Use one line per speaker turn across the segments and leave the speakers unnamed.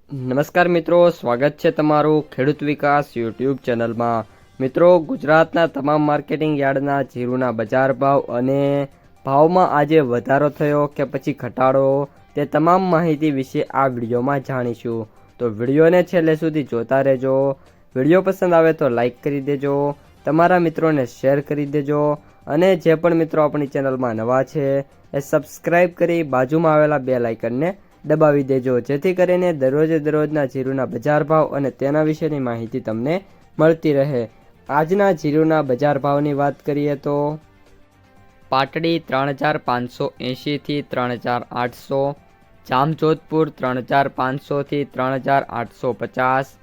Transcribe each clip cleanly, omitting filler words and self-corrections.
નમસ્કાર મિત્રો, સ્વાગત છે તમારું ખેડૂત વિકાસ યુટ્યુબ ચેનલમાં। મિત્રો, ગુજરાતના તમામ માર્કેટિંગ યાર્ડના જીરુના બજાર ભાવ અને ભાવમાં આજે વધારો થયો કે પછી ઘટાડો, તે તમામ માહિતી વિશે આ વિડીયોમાં જાણીશું। તો વિડીયોને છેલ્લે સુધી જોતા રહેજો। વિડીયો પસંદ આવે તો લાઈક કરી દેજો, તમારા મિત્રોને શેર કરી દેજો અને જે પણ મિત્રો આપણી ચેનલમાં નવા છે એ સબસ્ક્રાઈબ કરી બાજુમાં આવેલા બેલ આઇકનને દબાવી દેજો, જેથી કરીને દરરોજના જીરુના બજાર ભાવ અને તેના વિશેની માહિતી તમને મળતી રહે। આજના જીરુના બજાર ભાવની વાત કરીએ તો પાટડી 3580 થી 3800, જામજોધપુર 3500 થી 3850,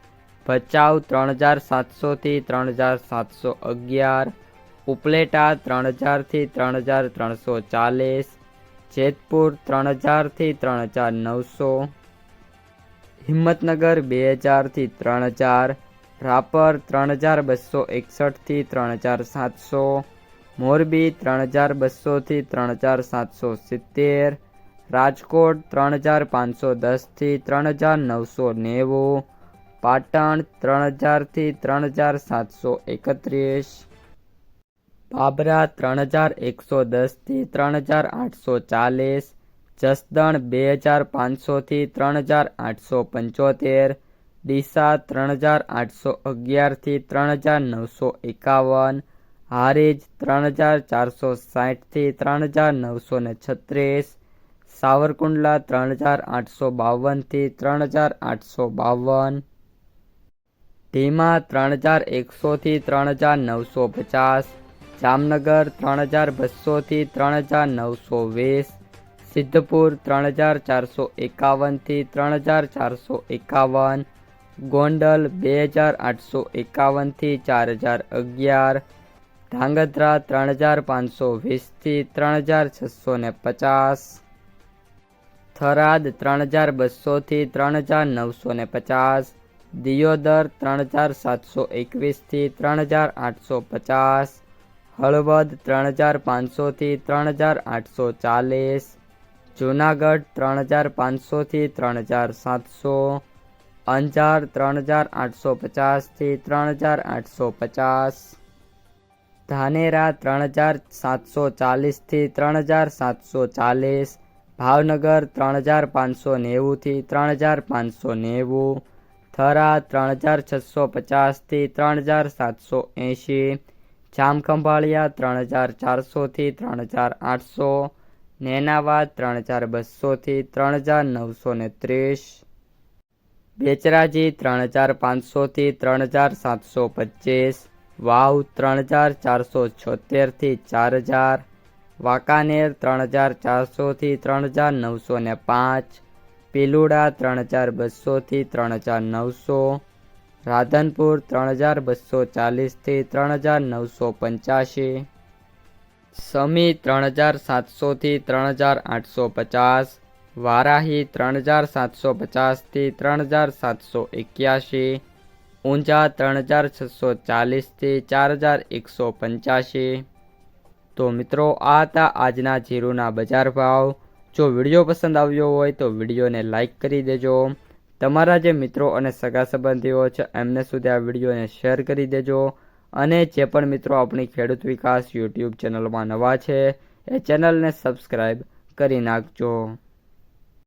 ભચાઉ 3700 થી 3711, ઉપલેટા 3000 થી 3340, જેતપુર 3000 થી 3900, હિંમતનગર 2000 થી 3000, રાપર 3261 થી 3700, મોરબી 3200 થી 3770, રાજકોટ 3510 થી 3990, પાટણ 3000 થી 3731, બાબરા 3110 થી 3840, જસદણ 2500 થી 3875, ડીસા 3811 થી 3951, હારીજ 3460 થી 3936, સાવરકુંડલા 3852 થી 3852, ઢીમા 3100 થી 3950, જામનગર 3200 થી 3920, સિદ્ધપુર 3451 થી 3451, ગોંડલ 2851 થી 4011, ધાંગધ્રા 3520 થી 3650, થરાદ 3200 થી 3950, દિયોદર 3721 થી 3850, હળવદ 3500 થી 3840, જૂનાગઢ 3500 થી 3700, અંજાર 3850 થી 3850, ધાનેરા 3740 થી 3740, ભાવનગર 3590 થી 3590, થરા 3650 થી 3780, જામખંભાળિયા 3400 થી 3800, નેનાવાદ 3200 થી 3930, બેચરાજી 3500 થી 3725, વાવ 3476 થી 4000, વાંકાનેર 3400 થી 3905, પીલુડા 3200 થી 3900, રાધનપુર 3240 થી 3985, સમી 3700 થી 3850, વારાહી 3750 થી 3781, ઊંઝા 3640 થી 4185। તો મિત્રો, આ હતા આજના જીરુના બજાર ભાવ। જો વિડીયો પસંદ આવ્યો હોય તો વિડીયોને લાઈક કરી દેજો, તમારા જે મિત્રો અને સગા સંબંધીઓ છે એમને સુધી આ વિડીયોને શેર કરી દેજો અને જે પણ મિત્રો આપણી ખેડૂત વિકાસ યુટ્યુબ ચેનલમાં નવા છે એ ચેનલને સબસ્ક્રાઈબ કરી નાખજો।